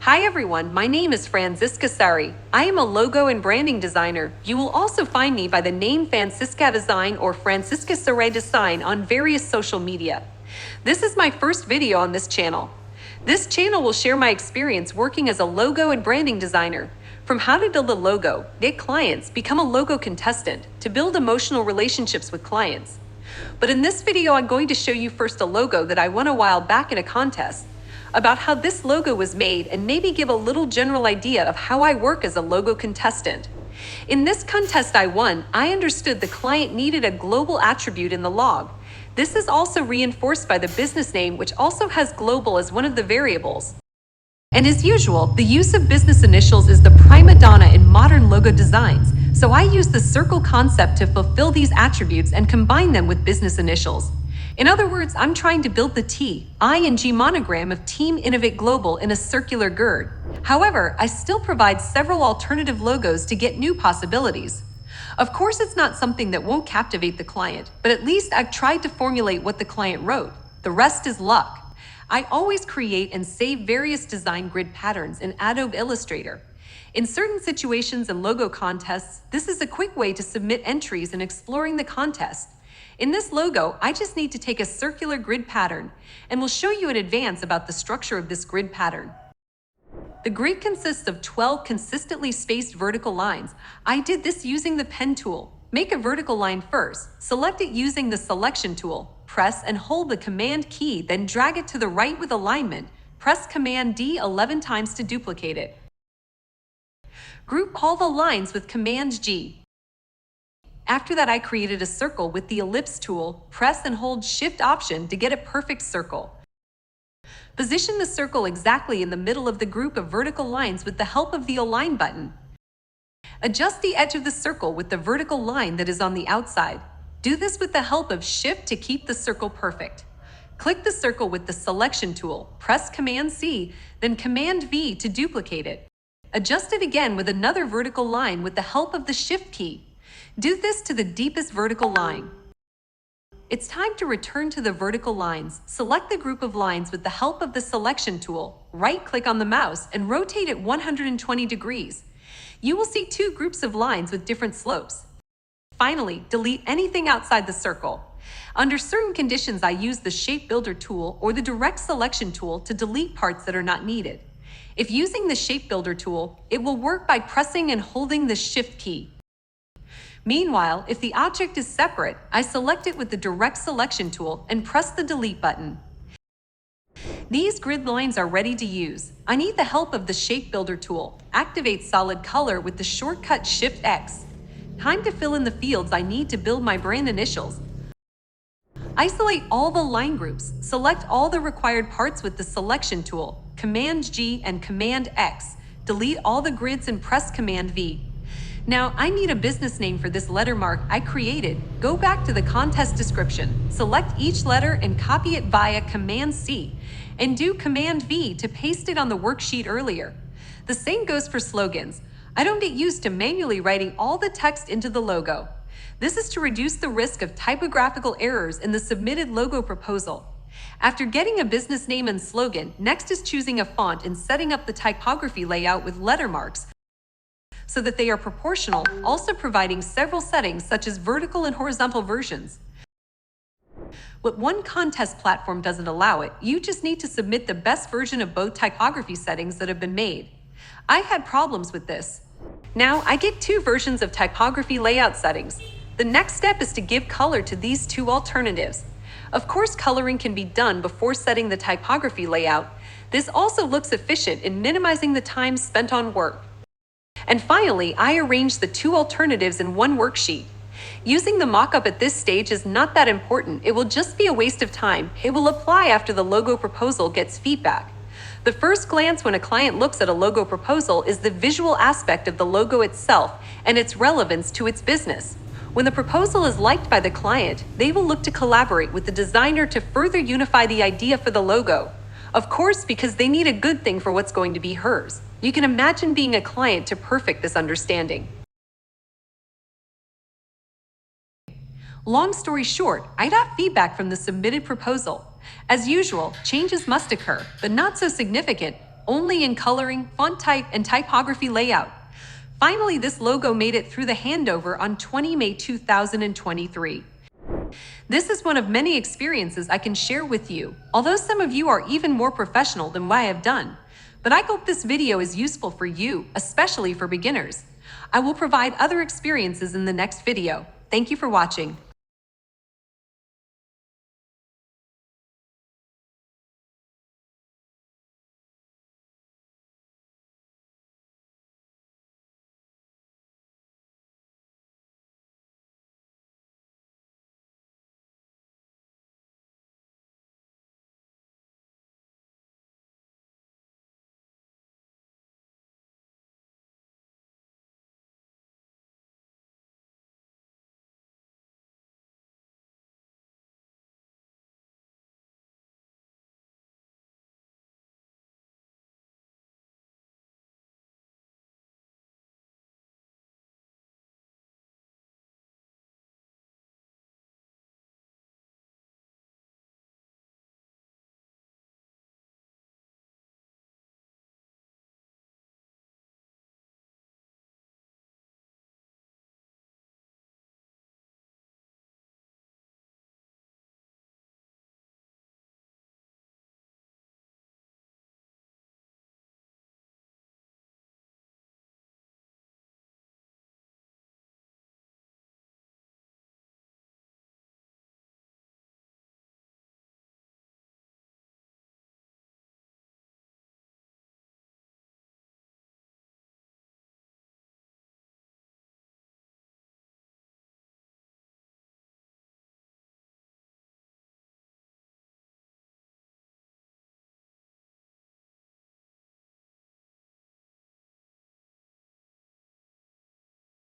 Hi everyone, my name is Franziska Sari. I am a logo and branding designer. You will also find me by the name Franziska Design or Franziska Sari Design on various social media. This is my first video on this channel. This channel will share my experience working as a logo and branding designer, from how to build a logo, get clients, become a logo contestant, to build emotional relationships with clients. But in this video, I'm going to show you first a logo that I won a while back in a contest, about how this logo was made, and maybe give a little general idea of how I work as a logo contestant. In this contest I won, I understood the client needed a global attribute in the log. This is also reinforced by the business name, which also has global as one of the variables. And as usual, the use of business initials is the prima donna in modern logo designs, so I use the circle concept to fulfill these attributes and combine them with business initials. In other words, I'm trying to build the T, I, and G monogram of Team Innovate Global in a circular GERD. However, I still provide several alternative logos to get new possibilities. Of course, it's not something that won't captivate the client, but at least I've tried to formulate what the client wrote. The rest is luck. I always create and save various design grid patterns in Adobe Illustrator. In certain situations and logo contests, this is a quick way to submit entries in exploring the contest. In this logo, I just need to take a circular grid pattern, and will show you in advance about the structure of this grid pattern. The grid consists of 12 consistently spaced vertical lines. I did this using the pen tool. Make a vertical line first, select it using the selection tool, press and hold the Command key, then drag it to the right with alignment. Press Command D 11 times to duplicate it. Group all the lines with Command G. After that, I created a circle with the ellipse tool. Press and hold Shift Option to get a perfect circle. Position the circle exactly in the middle of the group of vertical lines with the help of the Align button. Adjust the edge of the circle with the vertical line that is on the outside. Do this with the help of Shift to keep the circle perfect. Click the circle with the Selection tool. Press Command C, then Command V to duplicate it. Adjust it again with another vertical line with the help of the Shift key. Do this to the deepest vertical line. It's time to return to the vertical lines. Select the group of lines with the help of the Selection tool. Right-click on the mouse and rotate it 120 degrees. You will see two groups of lines with different slopes. Finally, delete anything outside the circle. Under certain conditions, I use the Shape Builder tool or the Direct Selection tool to delete parts that are not needed. If using the Shape Builder tool, it will work by pressing and holding the Shift key. Meanwhile, if the object is separate, I select it with the Direct Selection tool and press the Delete button. These grid lines are ready to use. I need the help of the Shape Builder tool. Activate Solid Color with the shortcut Shift X. Time to fill in the fields I need to build my brand initials. Isolate all the line groups. Select all the required parts with the Selection tool. Command G and Command X. Delete all the grids and press Command V. Now, I need a business name for this letter mark I created. Go back to the contest description, select each letter and copy it via Command C, and do Command V to paste it on the worksheet earlier. The same goes for slogans. I don't get used to manually writing all the text into the logo. This is to reduce the risk of typographical errors in the submitted logo proposal. After getting a business name and slogan, next is choosing a font and setting up the typography layout with letter marks, so that they are proportional, also providing several settings such as vertical and horizontal versions. What one contest platform doesn't allow it, you just need to submit the best version of both typography settings that have been made. I had problems with this. Now I get two versions of typography layout settings. The next step is to give color to these two alternatives. Of course, coloring can be done before setting the typography layout. This also looks efficient in minimizing the time spent on work. And finally, I arranged the two alternatives in one worksheet. Using the mockup at this stage is not that important. It will just be a waste of time. It will apply after the logo proposal gets feedback. The first glance when a client looks at a logo proposal is the visual aspect of the logo itself and its relevance to its business. When the proposal is liked by the client, they will look to collaborate with the designer to further unify the idea for the logo. Of course, because they need a good thing for what's going to be hers. You can imagine being a client to perfect this understanding. Long story short, I got feedback from the submitted proposal. As usual, changes must occur, but not so significant. only in coloring, font type, and typography layout. Finally, this logo made it through the handover on 20 May 2023. This is one of many experiences I can share with you, although some of you are even more professional than what I have done. But I hope this video is useful for you, especially for beginners. I will provide other experiences in the next video. Thank you for watching.